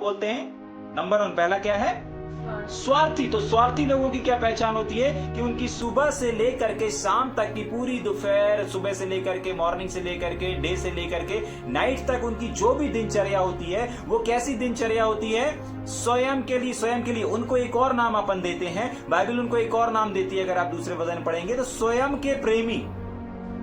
बोलते हैं? नंबर 1 पहला क्या है? स्वार्थी। तो स्वार्थी लोगों की क्या पहचान होती है कि उनकी सुबह से लेकर के शाम तक की पूरी दोपहर, सुबह से लेकर के मॉर्निंग से लेकर के डे से लेकर के नाइट तक उनकी जो भी दिनचर्या होती है वो कैसी दिनचर्या होती है? स्वयं के लिए। स्वयं के लिए। उनको एक और नाम अपन देते हैं, बाइबल उनको एक और नाम देती है, अगर आप दूसरे वचन में पढ़ेंगे तो स्वयं के प्रेमी।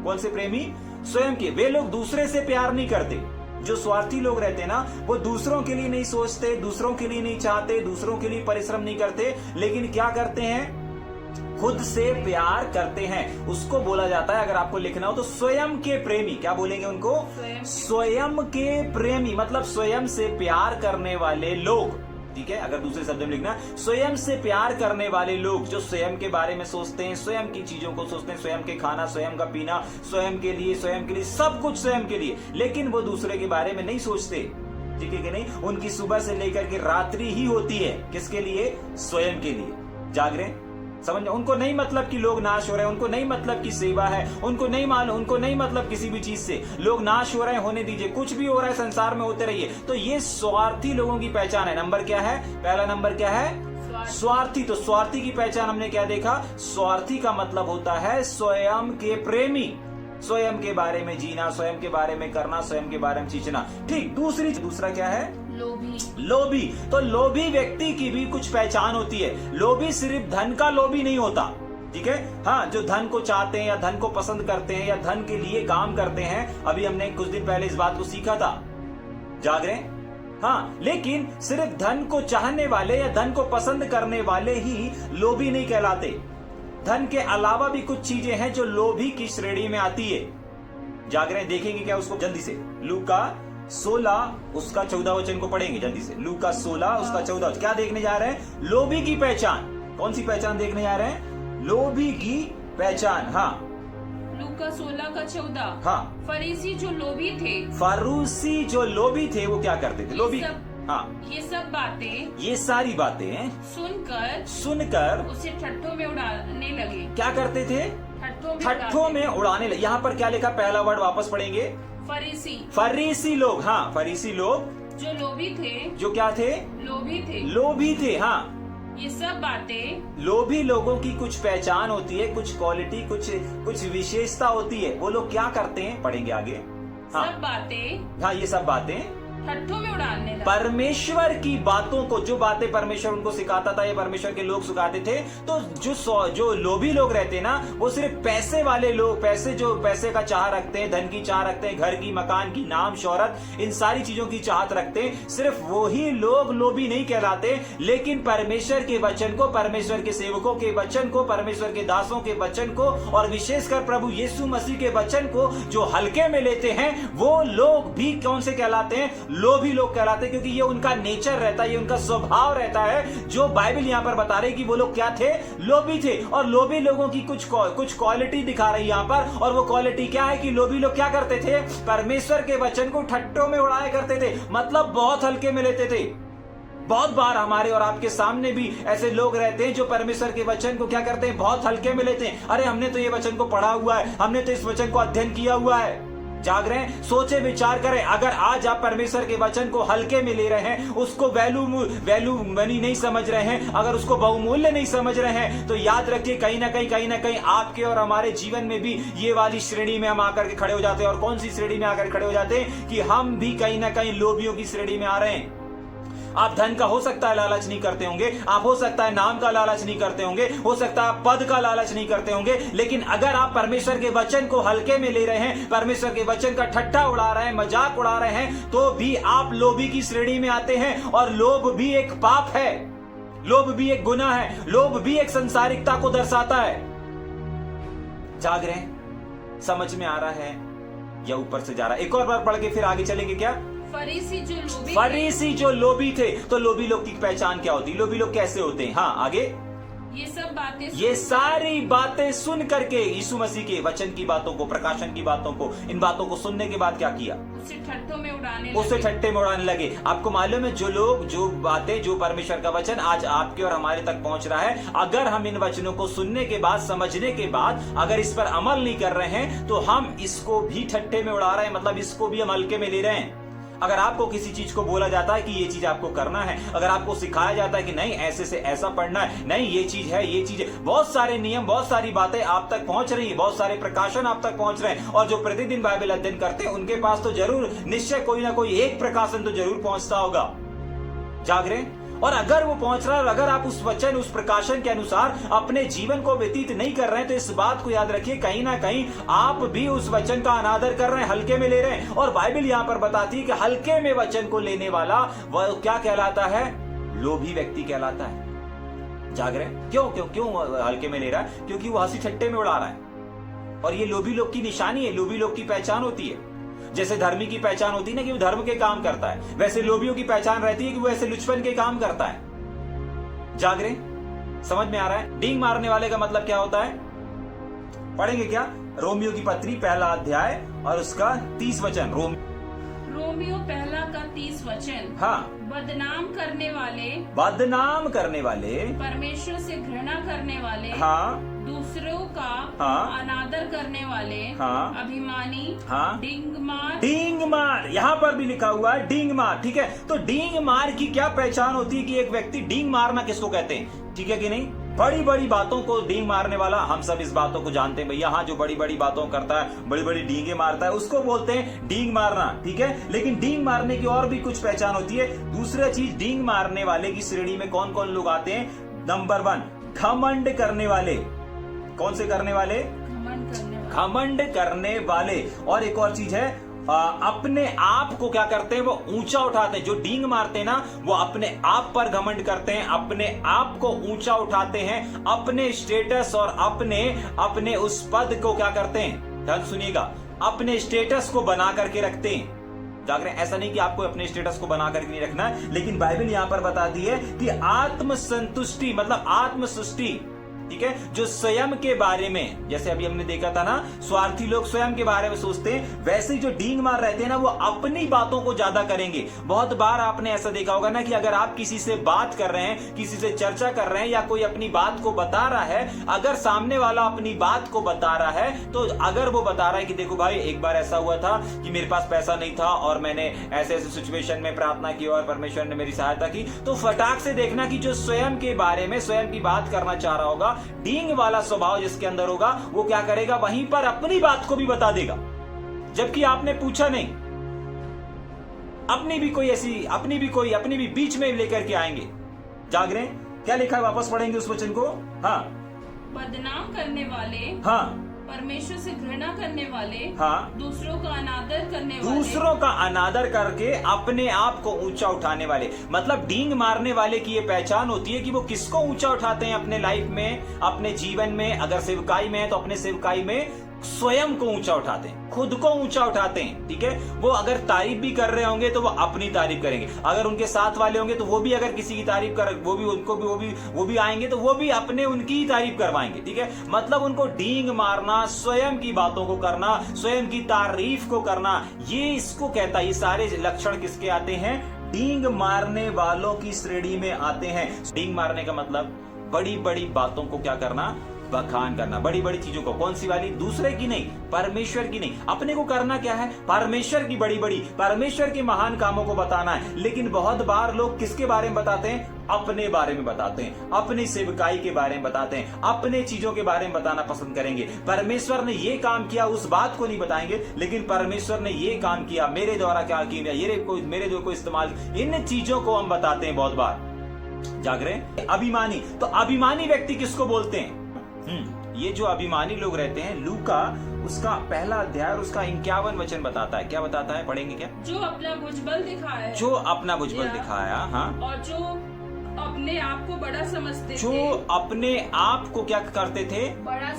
कौन से प्रेमी? स्वयं के। वे लोग दूसरे से प्यार नहीं करते। जो स्वार्थी लोग रहते हैं ना, वो दूसरों के लिए नहीं सोचते, दूसरों के लिए नहीं चाहते, दूसरों के लिए परिश्रम नहीं करते, लेकिन क्या करते हैं? खुद से प्यार करते हैं। उसको बोला जाता है, अगर आपको लिखना हो तो स्वयं के प्रेमी। क्या बोलेंगे उनको? स्वयं के प्रेमी, मतलब स्वयं से प्यार करने वाले लोग। ठीक है, अगर दूसरे शब्द में लिखना, स्वयं से प्यार करने वाले लोग जो स्वयं के बारे में सोचते हैं, स्वयं की चीजों को सोचते हैं, स्वयं के खाना, स्वयं का पीना, स्वयं के लिए सब कुछ स्वयं के लिए, लेकिन वो दूसरे के बारे में नहीं सोचते। ठीक है कि नहीं? उनकी सुबह से लेकर के रात्रि ही होती है किसके लिए? स्वयं के लिए। जाग रहे हैं? समझ? उनको नहीं मतलब कि लोग नाश हो रहे हैं, उनको नहीं मतलब कि सेवा है, उनको नहीं मालूम, उनको नहीं मतलब किसी भी चीज से। लोग नाश हो रहे हैं, होने दीजिए, कुछ भी हो रहा है संसार में होते रहिए। तो ये स्वार्थी लोगों की पहचान है। नंबर क्या है? पहला नंबर क्या है? स्वार्थी। तो स्वार्थी की पहचान हमने क्या देखा? स्वार्थी का मतलब होता है स्वयं के प्रेमी। स्वयं के बारे में जीना, स्वयं के बारे में करना, स्वयं के बारे में चीचना। ठीक। दूसरा क्या है? लोभी। तो लोभी व्यक्ति की भी कुछ पहचान होती है। लोभी सिर्फ धन का लोभी नहीं होता। ठीक है? हाँ, जो धन को चाहते हैं या धन को पसंद करते हैं या धन के लिए काम करते हैं। अभी हमने कुछ दिन पहले इस बात को सीखा था। जाग रहे हैं? हाँ, लेकिन सिर्फ धन को चाहने वाले या धन को पसंद करने वाले ही लोभी नहीं कहलाते। धन के अलावा भी कुछ चीजें हैं जो लोभी की श्रेणी में आती है। जाग रहे हैं? देखेंगे क्या उसको जल्दी से? लूका 16 उसका 14 वचन को पढ़ेंगे जल्दी से। लूका 16 उसका 14। क्या देखने जा रहे हैं? लोभी की पहचान। कौन सी पहचान देखने जा रहे हैं? लोभी की पहचान। हाँ, लूका 16 का 14। हाँ, फरीसी जो लोभी थे। फरीसी जो लोभी थे वो क्या करते थे? लोभी। हाँ, ये सब बातें, ये सारी बातें सुनकर उसे ठट्ठों में उड़ाने लगे। क्या करते थे? ठट्ठों में उड़ाने लगे। यहाँ पर क्या लिखा? पहला वर्ड वापस पढ़ेंगे। फरीसी लोग। हाँ, फरीसी लोग जो लोभी थे। जो क्या थे? लोभी थे। हाँ, ये सब बातें। लोभी लोगों की कुछ पहचान होती है, कुछ क्वालिटी, कुछ विशेषता होती है। वो लोग क्या करते हैं? पढ़ेंगे आगे। हाँ, सब बातें। हाँ, ये सब बातें ठट्ठों में उड़ाने लगे। परमेश्वर की बातों को, जो बातें परमेश्वर उनको सिखाता था, ये परमेश्वर के लोग सिखाते थे। तो जो लोभी लोग रहते हैं ना, वो सिर्फ पैसे वाले लोग, पैसे का चाह रखते हैं, धन की चाह रखते हैं, घर की, मकान की, नाम, शोहरत, इन सारी चीजों की चाहत रखते हैं। सिर्फ वही लोग लोभी नहीं कहलाते, लेकिन परमेश्वर के वचन को, परमेश्वर के सेवकों के वचन को, परमेश्वर के दासों के वचन को और विशेषकर प्रभु यीशु मसीह के वचन को जो हल्के में लेते हैं, वो लोग भी कौन से कहलाते हैं? लोभी लोग कहलाते हैं, क्योंकि ये उनका नेचर रहता है, ये उनका स्वभाव रहता है। जो बाइबल यहां पर बता रही कि वो लोग क्या थे? लोभी थे। और लोभी लोगों की कुछ क्वालिटी दिखा रही यहां पर, और वो क्वालिटी क्या है कि लोभी लोग क्या करते थे? परमेश्वर के वचन को ठट्ठों में उड़ाया करते थे, मतलब बहुत हल्के में लेते थे। बहुत बार हमारे और आपके सामने भी ऐसे लोग रहते हैं जो परमेश्वर के वचन को क्या करते हैं? बहुत हल्के में लेते हैं। अरे, हमने तो ये वचन को पढ़ा हुआ है, हमने तो इस वचन को अध्ययन किया हुआ है। जाग रहे हैं? सोचे विचार करें। अगर आज आप परमेश्वर के वचन को हल्के में ले रहे हैं, उसको वैल्यू मनी नहीं समझ रहे हैं, अगर उसको बहुमूल्य नहीं समझ रहे हैं, तो याद रखिए कहीं ना कहीं आपके और हमारे जीवन में भी ये वाली श्रेणी में हम आकर के खड़े हो जाते हैं। और कौन सी श्रेणी में आकर खड़े हो जाते हैं? कि हम भी कहीं ना कहीं लोभियों की श्रेणी में आ रहे हैं। आप धन का हो सकता है लालच नहीं करते होंगे, आप हो सकता है नाम का लालच नहीं करते होंगे, हो सकता है पद का लालच नहीं करते होंगे, लेकिन अगर आप परमेश्वर के वचन को हल्के में ले रहे हैं, परमेश्वर के वचन का ठट्ठा उड़ा रहे हैं, मजाक उड़ा रहे हैं, तो भी आप लोभी की श्रेणी में आते हैं। और लोभ भी एक पाप है, लोभ भी एक गुनाह है, लोभ भी एक संसारिकता को दर्शाता है। जाग रहे हैं? समझ में आ रहा है या ऊपर से जा रहा है? एक और बार पढ़ के फिर आगे चलेंगे क्या? फरीसी जो लोभी थे। तो लोभी लोग की पहचान क्या होती? लोभी लोग कैसे होते हैं? हाँ, आगे। ये सारी बातें सुन करके यीशु मसीह के वचन की बातों को, प्रकाशन की बातों को, इन बातों को सुनने के बाद क्या किया? उसे ठट्ठे में उड़ाने लगे। आपको मालूम है, जो लोग, जो बातें, जो परमेश्वर का वचन आज आपके और हमारे तक पहुंच रहा है, अगर हम इन वचनों को सुनने के बाद, समझने के बाद, अगर इस पर अमल नहीं कर रहे हैं, तो हम इसको भी ठट्ठे में उड़ा रहे हैं, मतलब इसको भी हम हल्के में ले रहे हैं। अगर आपको किसी चीज को बोला जाता है कि ये चीज आपको करना है, अगर आपको सिखाया जाता है कि नहीं ऐसे से ऐसा पढ़ना है, नहीं ये चीज है, ये चीज है, बहुत सारे नियम, बहुत सारी बातें आप तक पहुंच रही है, बहुत सारे प्रकाशन आप तक पहुंच रहे हैं, और जो प्रतिदिन बाइबल अध्ययन करते हैं उनके पास तो जरूर निश्चय कोई ना कोई एक प्रकाशन तो जरूर पहुंचता होगा। जाग रहे हैं? और अगर वो पहुंच रहा है और अगर आप उस वचन, उस प्रकाशन के अनुसार अपने जीवन को व्यतीत नहीं कर रहे हैं, तो इस बात को याद रखिए कहीं ना कहीं आप भी उस वचन का अनादर कर रहे हैं, हल्के में ले रहे हैं। और बाइबल यहां पर बताती है कि हल्के में वचन को लेने वाला वह क्या कहलाता है? लोभी व्यक्ति कहलाता है। जाग रहे हैं? क्यों क्यों क्यों हल्के में ले रहा है? क्योंकि वो हंसी ठट्टे में उड़ा रहा है, और ये लोभी लोग की निशानी है, लोभी लोग की पहचान होती है। जैसे धर्मी की पहचान होती है ना कि वो धर्म के काम करता है, वैसे लोभियों की पहचान रहती है कि वो ऐसे लुचपन के काम करता है। जाग रहे? समझ में आ रहा है? डींग मारने वाले का मतलब क्या होता है? पढ़ेंगे क्या? रोमियो की पत्री पहला अध्याय और उसका 30 वचन। रोमियो पहला का 30 वचन। हाँ। बदनाम करने वाले, परमेश्वर से घृणा करने वाले, हाँ, दूसरों का हाँ, अनादर करने वाले, हाँ, अभिमानी, हाँ, डींग मार, यहाँ पर भी लिखा हुआ है डींग मार। ठीक है, तो डींग मार की क्या पहचान होती है कि एक व्यक्ति डींग मारना किसको कहते हैं? ठीक है कि नहीं? बड़ी बड़ी बातों को डींग मारने वाला, हम सब इस बातों को जानते हैं भैया। हाँ, जो बड़ी बड़ी बातों करता है, बड़ी बड़ी डींगे मारता है, उसको बोलते हैं डींग मारना। ठीक है, लेकिन डींग मारने की और भी कुछ पहचान होती है। दूसरा चीज, डींग मारने वाले की श्रेणी में कौन कौन लोग आते हैं? नंबर 1, घमंड करने वाले। कौन से करने वाले? घमंड करने वाले। और एक और चीज है, अपने आप को क्या करते हैं? वो ऊंचा उठाते हैं। जो डींग मारते हैं ना, वो अपने आप पर घमंड करते हैं, अपने आप को ऊंचा उठाते हैं, अपने स्टेटस और अपने उस पद को क्या करते हैं? ध्यान सुनिएगा, अपने स्टेटस को बना करके रखते हैं। जाग रहे हैं? ऐसा नहीं कि आपको अपने स्टेटस को बना करके नहीं रखना है, लेकिन बाइबल यहां पर बताती है कि आत्मसंतुष्टि मतलब आत्मसृष्टि, ठीक है, जो स्वयं के बारे में, जैसे अभी हमने देखा था ना, स्वार्थी लोग स्वयं के बारे में सोचते हैं, वैसे ही जो डींग मार रहते हैं ना, वो अपनी बातों को ज्यादा करेंगे। बहुत बार आपने ऐसा देखा होगा ना कि अगर आप किसी से बात कर रहे हैं, किसी से चर्चा कर रहे हैं, या कोई अपनी बात को बता रहा है, अगर सामने वाला अपनी बात को बता रहा है, तो अगर वो बता रहा है कि देखो भाई, एक बार ऐसा हुआ था कि मेरे पास पैसा नहीं था और मैंने ऐसे ऐसे सिचुएशन में प्रार्थना की और परमेश्वर ने मेरी सहायता की, तो फटाक से देखना कि जो स्वयं के बारे में, स्वयं की बात करना चाह रहा होगा, डींग वाला स्वभाव जिसके अंदर होगा, वो क्या करेगा? वहीं पर अपनी बात को भी बता देगा, जबकि आपने पूछा नहीं। अपनी भी बीच में लेकर के आएंगे। जाग रहे हैं? क्या लिखा है? वापस पढ़ेंगे उस वचन को। हाँ, बदनाम करने वाले, हाँ, परमेश्वर से घृणा करने वाले, हाँ, दूसरों का अनादर करने वाले, दूसरों का अनादर करके अपने आप को ऊंचा उठाने वाले। मतलब डींग मारने वाले की ये पहचान होती है कि वो किसको ऊंचा उठाते हैं अपने लाइफ में, अपने जीवन में। अगर सेवकाई में है तो अपने सेवकाई में स्वयं को ऊंचा उठाते हैं, खुद को ऊंचा उठाते हैं। ठीक है, वो अगर तारीफ भी कर रहे होंगे तो वो अपनी तारीफ करेंगे, अगर उनके साथ वाले होंगे तो वो भी अगर किसी की तारीफ कर, वो भी आएंगे तो वो भी अपने उनकी ही तारीफ करवाएंगे। ठीक है, मतलब उनको डींग मारना, स्वयं की बातों को करना, स्वयं की तारीफ को करना, ये इसको कहता है। ये सारे लक्षण किसके आते हैं? डींग मारने वालों की श्रेणी में आते हैं। डींग मारने का मतलब बड़ी बड़ी बातों को क्या करना? बखान करना। बड़ी बड़ी चीजों को, कौन सी वाली? दूसरे की नहीं, परमेश्वर की नहीं। अपने को करना क्या है? परमेश्वर की बड़ी बड़ी, परमेश्वर के महान कामों को बताना है। लेकिन बहुत बार लोग किसके बारे में बताते हैं? अपने बारे में बताते हैं, अपनी सेवकाई के बारे में बताते हैं, अपने चीजों के बारे में बताना पसंद करेंगे। परमेश्वर ने ये काम किया, उस बात को नहीं बताएंगे, लेकिन परमेश्वर ने ये काम किया, मेरे द्वारा क्या किया, मेरे द्वारा को इस्तेमाल, इन चीजों को हम बताते हैं बहुत बार। जाग रहे? अभिमानी, तो अभिमानी व्यक्ति किसको बोलते हैं? ये जो अभिमानी लोग रहते हैं, लूका उसका पहला अध्याय और उसका 51 वचन बताता है। क्या बताता है? पढ़ेंगे क्या? जो अपना भुजबल दिखाया, जो अपना भुजबल दिखाया, हाँ, और जो अपने आप को बड़ा समझते थे, जो अपने आप को क्या करते थे?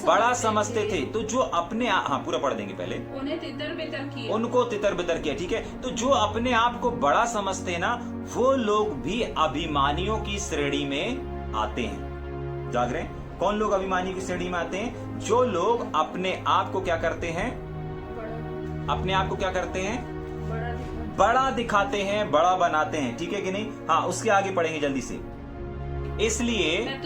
बड़ा समझते थे। तो जो अपने, हाँ पूरा पढ़ देंगे पहले। उन्हें तितर बितर किया, उनको तितर बितर किया। ठीक है, तो जो अपने आप को बड़ा समझते हैं ना, वो लोग भी अभिमानियों की श्रेणी में आते हैं। जाग रहे हैं? कौन लोग अभिमानी की श्रेणी में आते हैं? जो लोग अपने आप को क्या करते हैं? अपने आप को क्या करते हैं? बड़ा दिखाते हैं, बड़ा बनाते हैं। ठीक है कि नहीं? हाँ, उसके आगे पढ़ेंगे जल्दी से। इसलिए मैं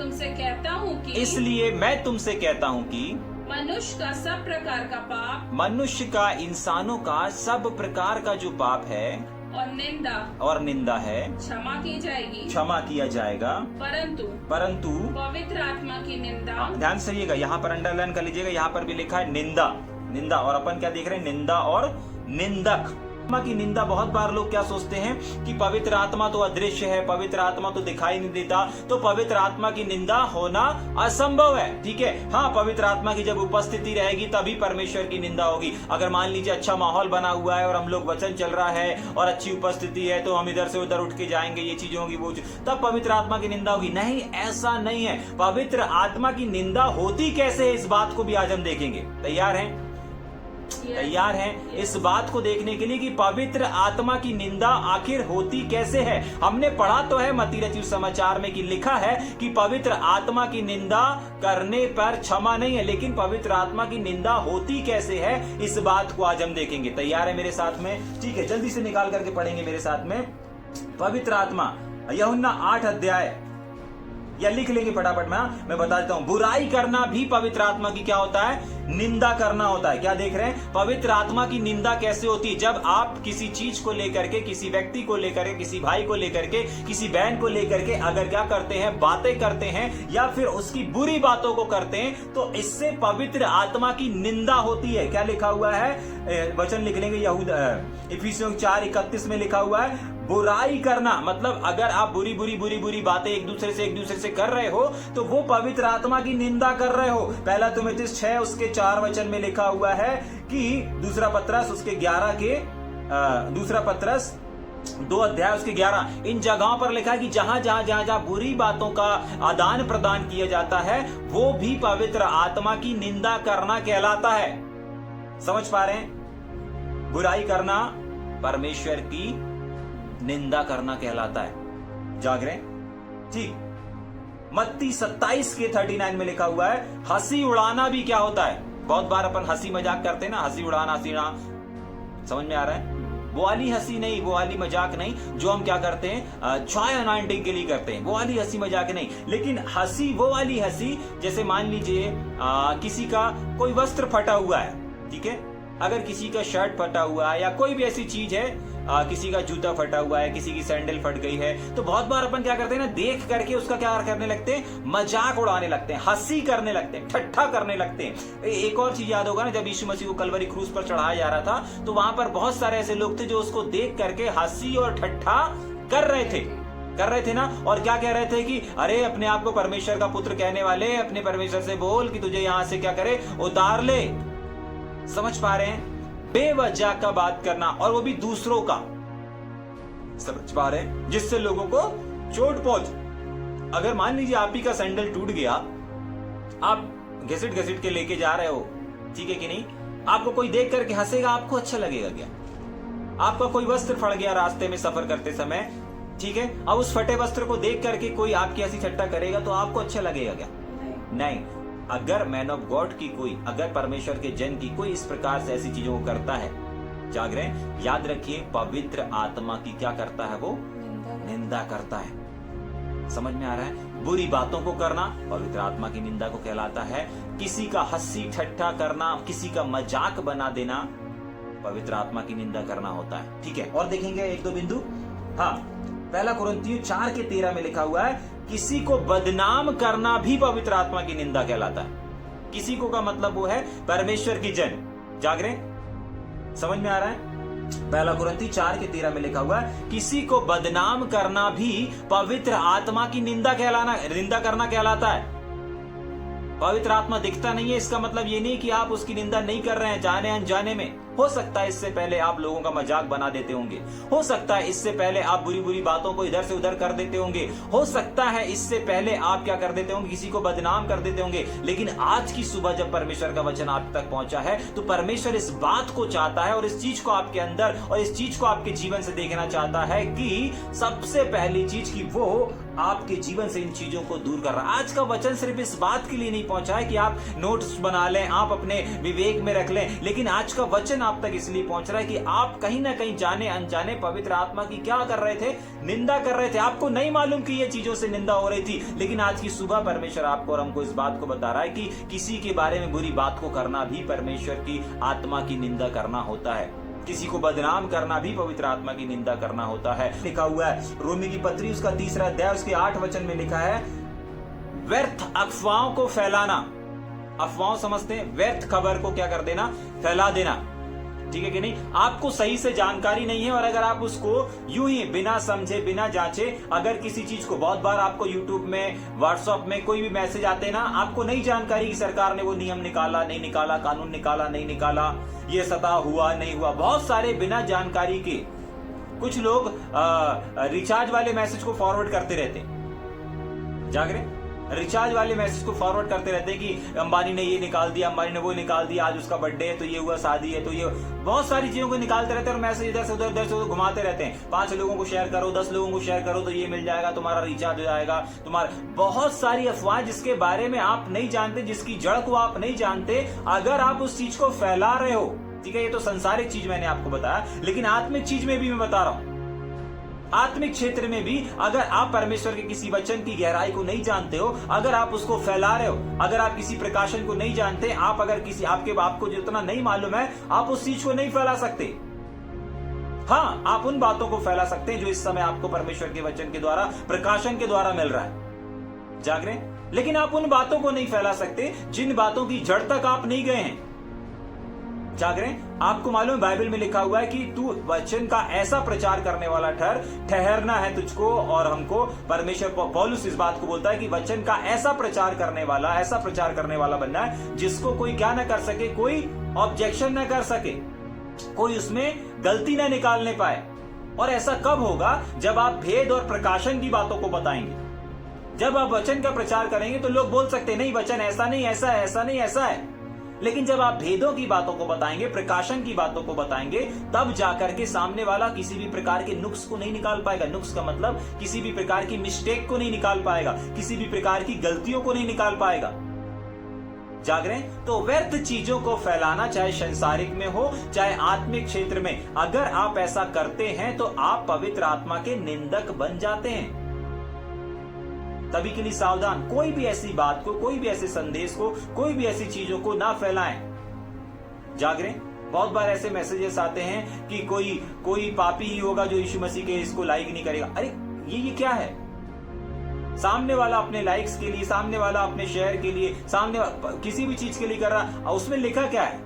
तुमसे कहता हूँ कि मनुष्य का सब प्रकार का पाप, मनुष्य का, इंसानों का सब प्रकार का जो पाप है, और निंदा है क्षमा की जाएगी, क्षमा किया जाएगा, परंतु पवित्र आत्मा की निंदा, ध्यान से रहिएगा, यहाँ पर अंडरलाइन कर लीजिएगा, यहाँ पर भी लिखा है निंदा, और अपन क्या देख रहे हैं, निंदा और निंदक। आत्मा की निंदा, बहुत बार लोग क्या सोचते हैं कि पवित्र आत्मा तो अदृश्य है, पवित्र आत्मा तो दिखाई नहीं देता, तो पवित्र आत्मा की निंदा होना असंभव है। ठीक है, हाँ, पवित्र आत्मा की जब उपस्थिति रहेगी तभी परमेश्वर की निंदा होगी। अगर मान लीजिए अच्छा माहौल बना हुआ है और हम लोग वचन चल रहा है और अच्छी उपस्थिति है, तो हम इधर से उधर उठ के जाएंगे, ये चीजें होगी, वो तब पवित्र आत्मा की निंदा होगी। नहीं, ऐसा नहीं है। पवित्र आत्मा की निंदा होती कैसे है, इस बात को भी आज हम देखेंगे। तैयार हैं? तैयार हैं इस बात को देखने के लिए कि पवित्र आत्मा की निंदा आखिर होती कैसे है। हमने पढ़ा तो है मत्ती रचित समाचार में कि लिखा है कि पवित्र आत्मा की निंदा करने पर क्षमा नहीं है, लेकिन पवित्र आत्मा की निंदा होती कैसे है, इस बात को आज हम देखेंगे। तैयार है मेरे साथ में? ठीक है, जल्दी से निकाल करके पढ़ेंगे मेरे साथ में। पवित्र आत्मा, यूहन्ना 8 अध्याय, या लिख लेंगे फटाफट में, मैं बता देता हूं। बुराई करना भी पवित्र आत्मा की क्या होता है, निंदा करना होता है। क्या देख रहे हैं, पवित्र आत्मा की निंदा कैसे होती है? जब आप किसी चीज को लेकर के, किसी व्यक्ति को लेकर के, किसी भाई को लेकर के, किसी बहन को लेकर के अगर क्या करते हैं, बातें करते हैं या फिर उसकी बुरी बातों को करते हैं, तो इससे पवित्र आत्मा की निंदा होती है। क्या लिखा हुआ है, वचन लिख लेंगे, इफिसियों 4:31 में लिखा हुआ है, बुराई करना मतलब अगर आप बुरी बातें एक दूसरे से कर रहे हो, तो वो पवित्र आत्मा की निंदा कर रहे हो। पहला तिमुथियुस 6 उसके 4 वचन में लिखा हुआ है कि दूसरा पत्रस उसके 11 के दूसरा पत्रस 2 अध्याय उसके 11, इन जगहों पर लिखा है कि जहां बुरी बातों का आदान प्रदान किया जाता है, वो भी पवित्र आत्मा की निंदा करना कहलाता है। समझ पा रहे हैं? बुराई करना परमेश्वर की निंदा करना कहलाता है। जाग रहे? ठीक। मत्ती 27 के 39 में लिखा हुआ है, हंसी उड़ाना भी क्या होता है? बहुत बार अपन हंसी मजाक करते हैं ना, हंसी उड़ाना, समझ में आ रहा है? वो वाली हंसी नहीं, वो वाली मजाक नहीं जो हम क्या करते हैं, जॉय अनॉइंटिंग के लिए करते हैं, वो वाली हंसी मजाक नहीं। लेकिन हंसी वो वाली हंसी, जैसे मान लीजिए किसी का कोई वस्त्र फटा हुआ है, ठीक है, अगर किसी का शर्ट फटा हुआ है या कोई भी ऐसी चीज है, किसी का जूता फटा हुआ है, किसी की सैंडल फट गई है, तो बहुत बार अपन क्या करते हैं ना, देख करके उसका क्या करने लगते हैं, मजाक उड़ाने लगते हैं, हंसी करने लगते हैं, ठट्ठा करने लगते हैं। एक और चीज याद होगा ना, जब यीशु मसीह को कलवरी क्रूस पर चढ़ाया जा रहा था, तो वहां पर बहुत सारे ऐसे लोग थे जो उसको देख करके हंसी और ठट्ठा कर रहे थे ना, और क्या कह रहे थे कि अरे अपने आप को परमेश्वर का पुत्र कहने वाले, अपने परमेश्वर से बोल कि तुझे यहां से क्या करे, उतार ले। समझ पा रहे हैं? बेवजह का बात करना, और वो भी दूसरों का। समझ पा रहे हैं? जिससे लोगों को चोट पहुंच। अगर मान लीजिए आप ही का सैंडल टूट गया, आप घसीट के लेके जा रहे हो, ठीक है कि नहीं, आपको कोई देख करके हंसेगा, आपको अच्छा लगेगा क्या? आपका कोई वस्त्र फट गया रास्ते में सफर करते समय, ठीक है, अब उस फटे वस्त्र को देख करके कोई आपकी हंसी ठट्टा करेगा तो आपको अच्छा लगेगा क्या? नहीं। अगर मैन ऑफ गॉड की कोई, अगर परमेश्वर के जन की कोई इस प्रकार से ऐसी चीजों को करता है, जाग रहे हैं, याद रखिए पवित्र आत्मा की क्या करता है, वो निंदा करता है। समझ में आ रहा है? बुरी बातों को करना पवित्र आत्मा की निंदा को कहलाता है। किसी का हंसी ठट्ठा करना, किसी का मजाक बना देना, पवित्र आत्मा की निंदा करना होता है। ठीक है, और देखेंगे 1-2 बिंदु। हाँ, पहला कुरिन्थियों 4:13 में लिखा हुआ है, किसी को बदनाम करना भी पवित्र आत्मा की निंदा कहलाता है। किसी को का मतलब वो है परमेश्वर की जन। जाग रहे? समझ में आ रहा है? पहला कुरिन्थियों 4:13 में लिखा हुआ है, किसी को बदनाम करना भी पवित्र आत्मा की निंदा करना कहलाता है। पवित्र आत्मा दिखता नहीं है, इसका मतलब ये नहीं कि आप उसकी निंदा नहीं कर रहे हैं जाने अनजाने में। हो सकता है इससे पहले आप लोगों का मजाक बना देते होंगे, हो सकता है इससे पहले आप बुरी बातों को इधर से उधर कर देते होंगे, हो सकता है इससे पहले आप क्या कर देते होंगे, किसी को बदनाम कर देते होंगे। लेकिन आज की सुबह जब परमेश्वर का वचन आप तक पहुंचा है, तो परमेश्वर इस बात को चाहता है और इस चीज को आपके अंदर और इस चीज को आपके जीवन से देखना चाहता है कि सबसे पहली चीज की वो आपके जीवन से इन चीजों को दूर कर रहा है। आज का वचन सिर्फ इस बात के लिए नहीं पहुंचा है कि आप नोट्स बना लें, आप अपने विवेक में रख लें, लेकिन आज का वचन आप तक इसलिए पहुंच रहा है कि आप कहीं ना कहीं जाने अनजाने पवित्र आत्मा की क्या कर रहे थे, निंदा कर रहे थे। आपको नहीं मालूम कि ये चीजों से निंदा हो रही थी, लेकिन आज की सुबह परमेश्वर आपको और हमको इस बात को बता रहा है कि किसी के बारे में बुरी बात को करना भी परमेश्वर की आत्मा की निंदा करना होता है। किसी को बदनाम करना भी पवित्र आत्मा की निंदा करना होता है। लिखा हुआ है रोमी की पत्री उसका 3 अध्याय उसके 8 वचन में लिखा है, व्यर्थ अफवाहों को फैलाना। अफवाहों समझते हैं, व्यर्थ खबर को क्या कर देना, फैला देना। ठीक है कि नहीं? आपको सही से जानकारी नहीं है और अगर आप उसको यूं ही बिना समझे बिना जांचे अगर किसी चीज को, बहुत बार आपको यूट्यूब में व्हाट्सएप में कोई भी मैसेज आते हैं ना, आपको नहीं जानकारी कि सरकार ने वो नियम निकाला नहीं निकाला, कानून निकाला नहीं निकाला, ये सता हुआ नहीं हुआ, बहुत सारे बिना जानकारी के कुछ लोग रिचार्ज वाले मैसेज को फॉरवर्ड करते रहते हैं। जाग रहे? रिचार्ज वाले मैसेज को फॉरवर्ड करते रहते हैं कि अंबानी ने ये निकाल दिया, अंबानी ने वो निकाल दिया, आज उसका बर्थडे है तो ये हुआ, शादी है तो ये, बहुत सारी चीजों को निकालते रहते हैं और मैसेज इधर से उधर घुमाते रहते हैं। 5 लोगों को शेयर करो, 10 लोगों को शेयर करो तो ये मिल जाएगा, तुम्हारा रिचार्ज हो जाएगा, तुम्हारा, बहुत सारी अफवाह जिसके बारे में आप नहीं जानते, जिसकी जड़ को आप नहीं जानते। अगर आप उस चीज को फैला रहे हो, ठीक है, ये तो संसारिक चीज मैंने आपको बताया, लेकिन आत्मिक चीज में भी मैं बता रहा हूं, आत्मिक क्षेत्र में भी अगर आप परमेश्वर के किसी वचन की गहराई को नहीं जानते हो, अगर आप उसको फैला रहे हो, अगर आप किसी प्रकाशन को नहीं जानते, आप अगर किसी आपको जितना नहीं मालूम है, आप उस चीज को नहीं फैला सकते। हाँ, आप उन बातों को फैला सकते हैं जो इस समय आपको परमेश्वर के वचन के द्वारा, प्रकाशन के द्वारा मिल रहा है। जाग रहे? लेकिन आप उन बातों को नहीं फैला सकते जिन बातों की जड़ तक आप नहीं गए हैं। जाग रहे? आपको मालूम है बाइबल में लिखा हुआ है कि तू वचन का ऐसा प्रचार करने वाला ठहरना है तुझको और हमको। परमेश्वर पौलुस इस बात को बोलता है कि वचन का ऐसा प्रचार करने वाला बनना है जिसको कोई क्या ना कर सके, कोई ऑब्जेक्शन ना कर सके, कोई उसमें गलती ना निकालने पाए। और ऐसा कब होगा? जब आप भेद और प्रकाशन की बातों को बताएंगे। जब आप वचन का प्रचार करेंगे तो लोग बोल सकते नहीं, वचन ऐसा नहीं, ऐसा है, ऐसा नहीं, ऐसा है। लेकिन जब आप भेदों की बातों को बताएंगे, प्रकाशन की बातों को बताएंगे, तब जाकर के सामने वाला किसी भी प्रकार के नुक्स को नहीं निकाल पाएगा। नुक्स का मतलब किसी भी प्रकार की मिस्टेक को नहीं निकाल पाएगा, किसी भी प्रकार की गलतियों को नहीं निकाल पाएगा। जाग रहे हैं? तो व्यर्थ चीजों को फैलाना, चाहे संसारिक में हो चाहे आत्मिक क्षेत्र में, अगर आप ऐसा करते हैं तो आप पवित्र आत्मा के निंदक बन जाते हैं। तभी के लिए सावधान, कोई भी ऐसी बात को, कोई भी ऐसे संदेश को, कोई भी ऐसी चीजों को ना फैलाएं। जाग रहे? बहुत बार ऐसे मैसेजेस आते हैं कि कोई पापी ही होगा जो यीशु मसीह के इसको लाइक नहीं करेगा। अरे ये क्या है? सामने वाला अपने लाइक्स के लिए, सामने वाला अपने शेयर के लिए, सामने किसी भी चीज के लिए कर रहा, उसमें लिखा क्या है?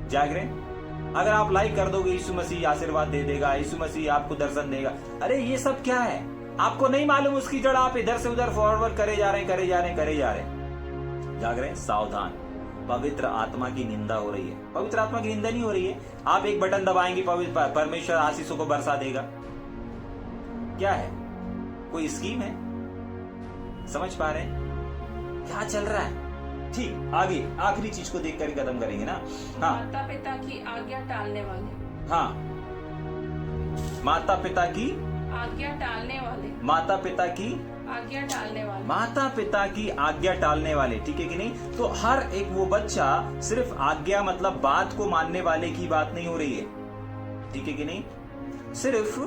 जाग रहे? अगर आप लाइक कर दोगे, यीशु मसीह आशीर्वाद दे देगा, यीशु मसीह आपको दर्शन देगा। अरे ये सब क्या है? आपको नहीं मालूम उसकी जड़, आप इधर से उधर फॉरवर्ड करे जा रहे हैं। जाग रहे हैं? सावधान, पवित्र आत्मा की निंदा हो रही है। पवित्र आत्मा की निंदा नहीं हो रही है। आप एक बटन दबाएंगे, परमेश्वर आशीषों को बरसा देगा। क्या है? कोई स्कीम है? समझ पा रहे हैं क्या चल रहा है? ठीक, आगे आखिरी चीज को देख कर खत्म करेंगे ना। हाँ, माता पिता की आज्ञा टालने वाले। हाँ, माता पिता की आज्ञा टालने वाले। माता पिता की आज्ञा टालने वाले। माता पिता की आज्ञा टालने वाले। ठीक है कि नहीं? तो हर एक वो बच्चा, सिर्फ आज्ञा मतलब बात को मानने वाले की बात नहीं हो रही है। ठीक है कि नहीं? सिर्फ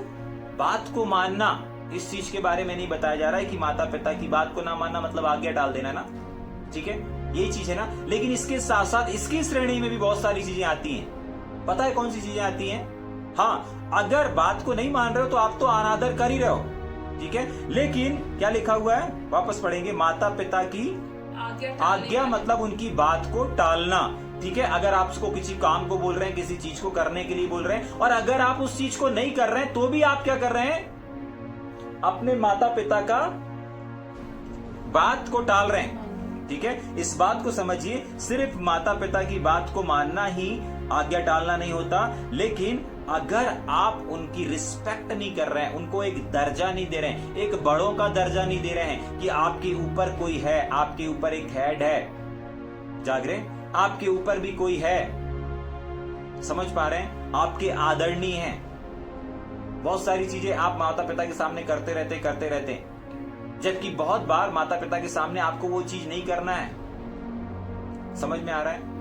बात को मानना, इस चीज के बारे में नहीं बताया जा रहा है कि माता पिता की बात को ना मानना मतलब आज्ञा डाल देना ना। ठीक है, यही चीज है ना। लेकिन इसके साथ साथ इसकी श्रेणी में भी बहुत सारी चीजें आती हैं। पता है कौन सी चीजें आती हैं? हाँ, अगर बात को नहीं मान रहे हो तो आप तो अनादर कर ही रहे हो। ठीक है, लेकिन क्या लिखा हुआ है? वापस पढ़ेंगे, माता पिता की आज्ञा मतलब उनकी बात को टालना। ठीक है, अगर आप उसको किसी काम को बोल रहे हैं, किसी चीज को करने के लिए बोल रहे हैं, और अगर आप उस चीज को नहीं कर रहे हैं तो भी आप क्या कर रहे हैं? अपने माता पिता का बात को टाल रहे हैं। ठीक है, इस बात को समझिए, सिर्फ माता पिता की बात को मानना ही आज्ञा टालना नहीं होता, लेकिन अगर आप उनकी रिस्पेक्ट नहीं कर रहे हैं, उनको एक दर्जा नहीं दे रहे हैं, एक बड़ों का दर्जा नहीं दे रहे हैं कि आपके ऊपर कोई है, आपके ऊपर एक हेड है। जाग रहे? आपके ऊपर भी कोई है। समझ पा रहे हैं? आपके आदरणीय हैं। बहुत सारी चीजें आप माता पिता के सामने करते रहते, जबकि बहुत बार माता पिता के सामने आपको वो चीज नहीं करना है। समझ में आ रहा है?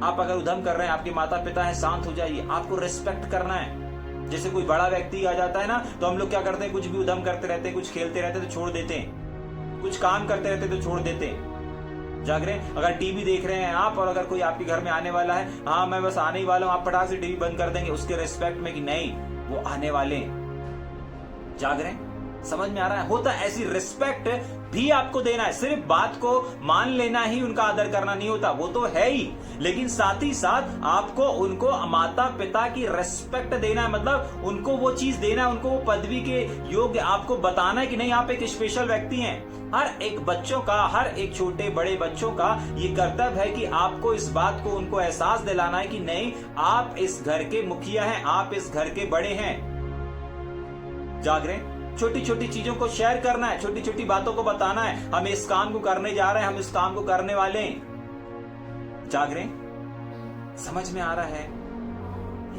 आप अगर उधम कर रहे हैं, आपके माता पिता हैं, शांत हो जाइए, आपको रिस्पेक्ट करना है। जैसे कोई बड़ा व्यक्ति आ जाता है ना, तो हम लोग क्या करते हैं? कुछ भी उधम करते रहते हैं, कुछ खेलते रहते तो छोड़ देते हैं, कुछ काम करते रहते तो छोड़ देते हैं। जाग रहे हैं? अगर टीवी देख रहे हैं आप और अगर कोई आपके घर में आने वाला है, हाँ मैं बस आने ही वाला हूं, आप फटाक से टीवी बंद कर देंगे उसके रिस्पेक्ट में कि नहीं वो आने वाले हैं। जाग रहे हैं? समझ में आ रहा है? होता ऐसी रिस्पेक्ट भी आपको देना है। सिर्फ बात को मान लेना ही उनका आदर करना नहीं होता, वो तो है ही, लेकिन साथ ही साथ आपको उनको माता पिता की रिस्पेक्ट देना है। मतलब उनको वो चीज देना है, उनको वो पदवी के योग्य आपको बताना है कि नहीं आप एक स्पेशल व्यक्ति हैं। हर एक बच्चों का, हर एक छोटे बड़े बच्चों का ये कर्तव्य है कि आपको इस बात को उनको एहसास दिलाना है कि नहीं आप इस घर के मुखिया हैं, आप इस घर के बड़े हैं। जाग रहे हैं? छोटी छोटी चीजों को शेयर करना है, छोटी छोटी बातों को बताना है, हम इस काम को करने जा रहे हैं, हम इस काम को करने वाले हैं। जाग रहे हैं? समझ में आ रहा है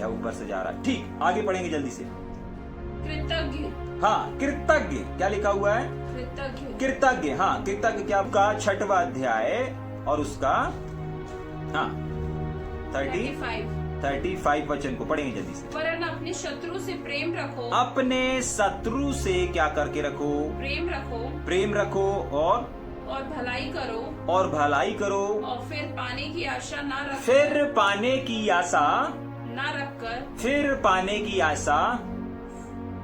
या ऊपर से जा रहा है? ठीक, आगे पढ़ेंगे जल्दी से। कृतज्ञ। हाँ, कृतज्ञ क्या लिखा हुआ है? कृतज्ञ। कृतज्ञ, हाँ कृतज्ञ क्या आपका 6वां अध्याय और उसका हाँ 35 वचन को पढ़ेंगे जल्दी से। वरन अपने शत्रु से प्रेम रखो। अपने शत्रु से क्या करके रखो? प्रेम रखो। प्रेम रखो और भलाई करो। और भलाई करो। और फिर पाने की आशा ना रख। फिर पाने की आशा ना रखकर। फिर पाने की आशा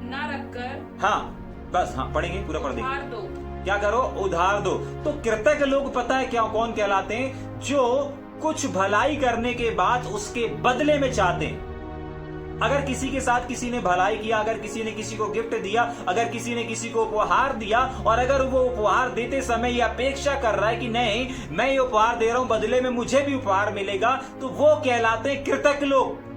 ना रखकर। हाँ बस, हाँ पढ़ेंगे पूरा पढ़ उधार देंगे। दो। क्या करो? उधार दो। तो कृतज्ञ लोग पता है क्या कौन कहलाते हैं? जो कुछ भलाई करने के बाद उसके बदले में चाहते हैं। अगर किसी के साथ किसी ने भलाई किया, अगर किसी ने किसी को गिफ्ट दिया, अगर किसी ने किसी को उपहार दिया और अगर वो उपहार देते समय ये अपेक्षा कर रहा है कि नहीं मैं ये उपहार दे रहा हूं बदले में मुझे भी उपहार मिलेगा, तो वो कहलाते हैं कृतज्ञ लोग।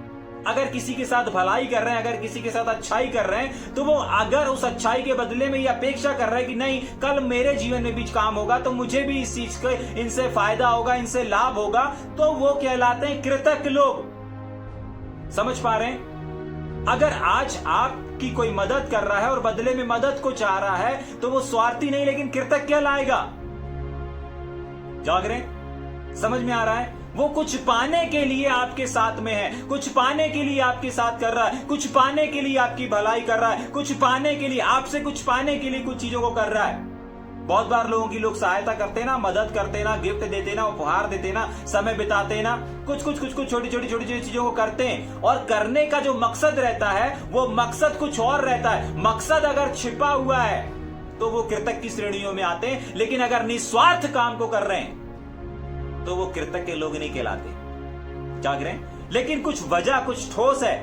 अगर किसी के साथ भलाई कर रहे हैं, अगर किसी के साथ अच्छाई कर रहे हैं, तो वो अगर उस अच्छाई के बदले में ये अपेक्षा कर रहा है कि नहीं कल मेरे जीवन में भी काम होगा तो मुझे भी इस चीज का इनसे फायदा होगा, इनसे लाभ होगा, तो वो कहलाते हैं कृतज्ञ लोग। समझ पा रहे हैं? अगर आज आपकी कोई मदद कर रहा है और बदले में मदद को चाह रहा है तो वो स्वार्थी नहीं लेकिन कृतज्ञ लाएगा। जाग रहे हैं? समझ में आ रहा है? वो कुछ पाने के लिए आपके साथ में है, कुछ पाने के लिए आपके साथ कर रहा है, कुछ पाने के लिए आपकी भलाई कर रहा है, कुछ पाने के लिए आपसे कुछ पाने के लिए कुछ चीजों को कर रहा है। बहुत बार लोगों की लोग सहायता करते ना, मदद करते ना, गिफ्ट देते ना, उपहार देते ना, समय बिताते ना, कुछ छोटी छोटी चीजों को करते हैं और करने का जो मकसद रहता है वो मकसद कुछ और रहता है। मकसद अगर छिपा हुआ है तो वो कृतज्ञ की श्रेणियों में आते हैं, लेकिन अगर निस्वार्थ काम को कर रहे हैं तो वो कृतज्ञ लोग नहीं कहलाते। जाग रहे हैं? लेकिन कुछ वजह, कुछ ठोस है।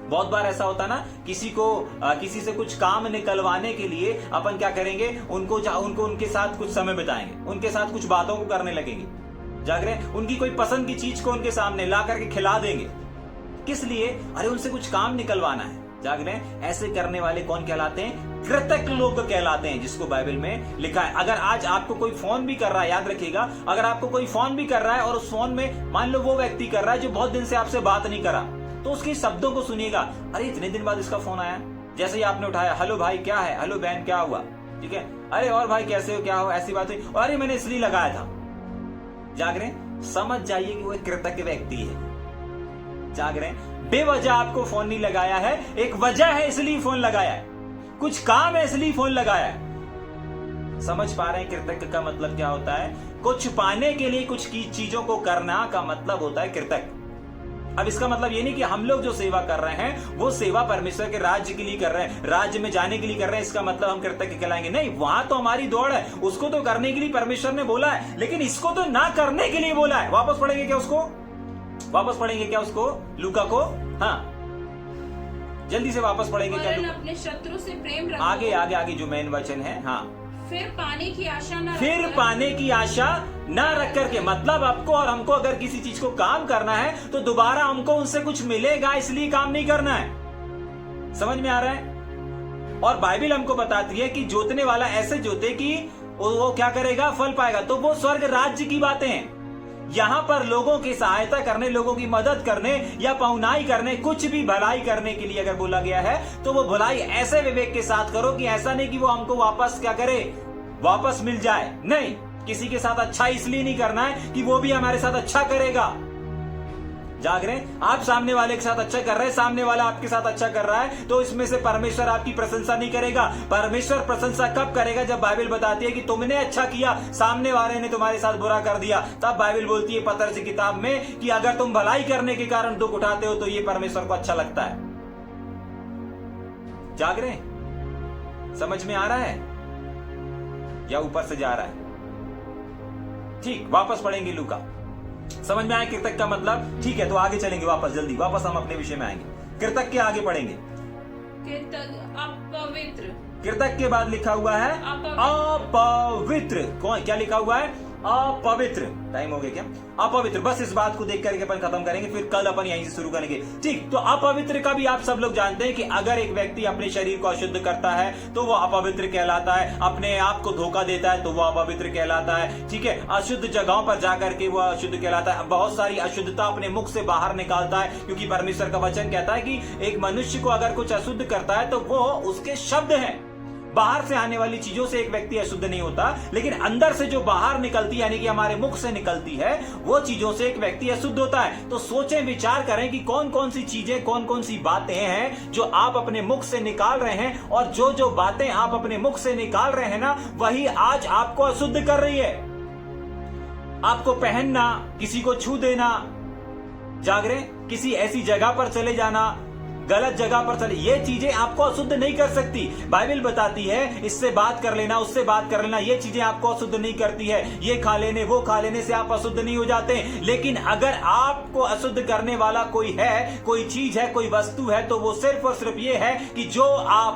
बहुत बार ऐसा होता ना, किसी से कुछ काम निकलवाने के लिए अपन क्या करेंगे, उनको उनके साथ कुछ समय बिताएंगे, उनके साथ कुछ बातों को करने लगेंगे। जाग रहे हैं? उनकी कोई पसंद की चीज को उनके सामने ला करके खिला देंगे। किस लिए? अरे उनसे कुछ काम निकलवाना है। जाग रहे हैं? ऐसे करने वाले कौन कहलाते हैं? कृतज्ञ लोग कहलाते हैं, जिसको बाइबल में लिखा है। अगर आज आपको कोई फोन भी कर रहा है, याद रखिएगा, अगर आपको कोई फोन भी कर रहा है और उस फोन में मान लो वो व्यक्ति कर रहा है जो बहुत दिन से आपसे बात नहीं करा, तो उसके शब्दों को सुनिएगा। अरे इतने दिन बाद इसका फोन आया, जैसे ही आपने उठाया, हेलो भाई क्या है, हेलो बहन क्या हुआ, ठीक है, अरे और भाई कैसे हो, क्या हो, ऐसी बात हुई, अरे मैंने इसलिए लगाया था। जाग रहे हैं? समझ जाइए कि वो एक कृतज्ञ व्यक्ति है। जाग रहे हैं? बेवजह आपको फोन नहीं लगाया है, एक वजह है इसलिए फोन लगाया है, कुछ काम है इसलिए फोन लगाया है। समझ पा रहे हैं कृतज्ञ का मतलब क्या होता है? कुछ पाने के लिए कुछ की चीजों को करना का मतलब होता है कृतज्ञ। अब इसका मतलब ये नहीं कि हम लोग जो सेवा कर रहे हैं वो सेवा परमेश्वर के राज्य के लिए कर रहे हैं, राज्य में जाने के लिए कर रहे हैं, इसका मतलब हम कृतज्ञ कहलाएंगे? नहीं, वहां तो हमारी दौड़ है, उसको तो करने के लिए परमेश्वर ने बोला है, लेकिन इसको तो ना करने के लिए बोला है। वापस पढ़ेंगे क्या उसको? वापस पढ़ेंगे क्या उसको? लूका को? हाँ जल्दी से वापस पढ़ेंगे क्या? अपने शत्रु से प्रेम रखो। आगे जो मेन वचन है। हाँ, फिर पाने की आशा न फिर पाने की आशा न रख करके, मतलब आपको और हमको अगर किसी चीज को काम करना है तो दोबारा हमको उनसे कुछ मिलेगा इसलिए काम नहीं करना है। समझ में आ रहा है? और बाइबल हमको बताती है कि जोतने वाला ऐसे जोते कि वो क्या करेगा? फल पाएगा। तो वो स्वर्ग राज्य की बातें हैं। यहाँ पर लोगों की सहायता करने, लोगों की मदद करने या पहुनाई करने, कुछ भी भलाई करने के लिए अगर बोला गया है तो वो भलाई ऐसे विवेक के साथ करो कि ऐसा नहीं कि वो हमको वापस क्या करे, वापस मिल जाए। नहीं, किसी के साथ अच्छा इसलिए नहीं करना है कि वो भी हमारे साथ अच्छा करेगा। जाग रहे हैं? आप सामने वाले के साथ अच्छा कर रहे हैं, सामने वाला आपके साथ अच्छा कर रहा है, तो इसमें से परमेश्वर आपकी प्रशंसा नहीं करेगा। परमेश्वर प्रशंसा कब करेगा? जब बाइबल बताती है कि तुमने अच्छा किया, सामने वाले ने तुम्हारे साथ बुरा कर दिया। तब बाइबल बोलती है पतरस की किताब में कि अगर तुम भलाई करने के कारण दुख उठाते हो तो ये परमेश्वर को अच्छा लगता है। जाग रहे हैं? समझ में आ रहा है या ऊपर से जा रहा है? ठीक, वापस पढ़ेंगे लूका। समझ में आया कृतज्ञ का मतलब? ठीक है, तो आगे चलेंगे वापस, जल्दी वापस हम अपने विषय में आएंगे। कृतज्ञ के आगे पढ़ेंगे। अपवित्र। कृतज्ञ के बाद लिखा हुआ है अपवित्र। कौन क्या लिखा हुआ है? अपवित्र। टाइम हो गया क्या? अपवित्र। बस इस बात को देख करके अपन खत्म करेंगे, फिर कल अपन यहीं से शुरू करेंगे। ठीक, तो अपवित्र का भी आप सब लोग जानते हैं कि अगर एक व्यक्ति अपने शरीर को अशुद्ध करता है तो वो अपवित्र कहलाता है, अपने आप को धोखा देता है तो वो अपवित्र कहलाता है। ठीक है, अशुद्ध जगहों पर जाकर के वो अशुद्ध कहलाता है, बहुत सारी अशुद्धता अपने मुख से बाहर निकालता है, क्योंकि परमेश्वर का वचन कहता है कि एक मनुष्य को अगर कुछ अशुद्ध करता है तो वो उसके शब्द हैं। बाहर से आने वाली चीजों से एक व्यक्ति अशुद्ध नहीं होता, लेकिन अंदर से जो बाहर निकलती यानी कि हमारे मुख से निकलती है वो चीजों से एक व्यक्ति अशुद्ध होता है। तो सोचें, विचार करें कि कौन कौन सी चीजें, कौन कौन सी बातें हैं जो आप अपने मुख से निकाल रहे हैं, और जो जो बातें आप अपने मुख से निकाल रहे हैं ना, वही आज आपको अशुद्ध कर रही है। आपको पहनना, किसी को छू देना, जाग रहे, किसी ऐसी जगह पर चले जाना, गलत जगह पर चले, ये चीजें आपको अशुद्ध नहीं कर सकती। बाइबल बताती है इससे बात कर लेना, उससे बात कर लेना, ये चीजें आपको अशुद्ध नहीं करती है। ये खा लेने, वो खा लेने से आप अशुद्ध नहीं हो जाते। लेकिन अगर आपको अशुद्ध करने वाला कोई है, कोई चीज है, कोई वस्तु है, तो वो सिर्फ और सिर्फ ये है कि जो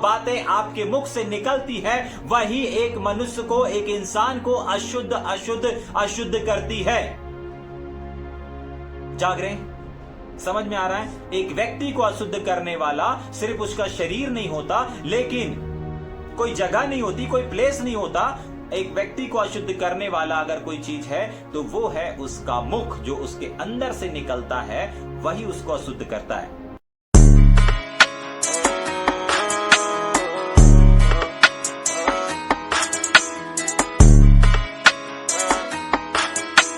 बातें आपके मुख से निकलती है वही एक मनुष्य को, एक इंसान को अशुद्ध अशुद्ध अशुद्ध करती है। जाग रहे हैं? समझ में आ रहा है? एक व्यक्ति को अशुद्ध करने वाला सिर्फ उसका शरीर नहीं होता, लेकिन कोई जगह नहीं होती, कोई प्लेस नहीं होता। एक व्यक्ति को अशुद्ध करने वाला अगर कोई चीज है तो वो है उसका मुख, जो उसके अंदर से निकलता है वही उसको अशुद्ध करता है।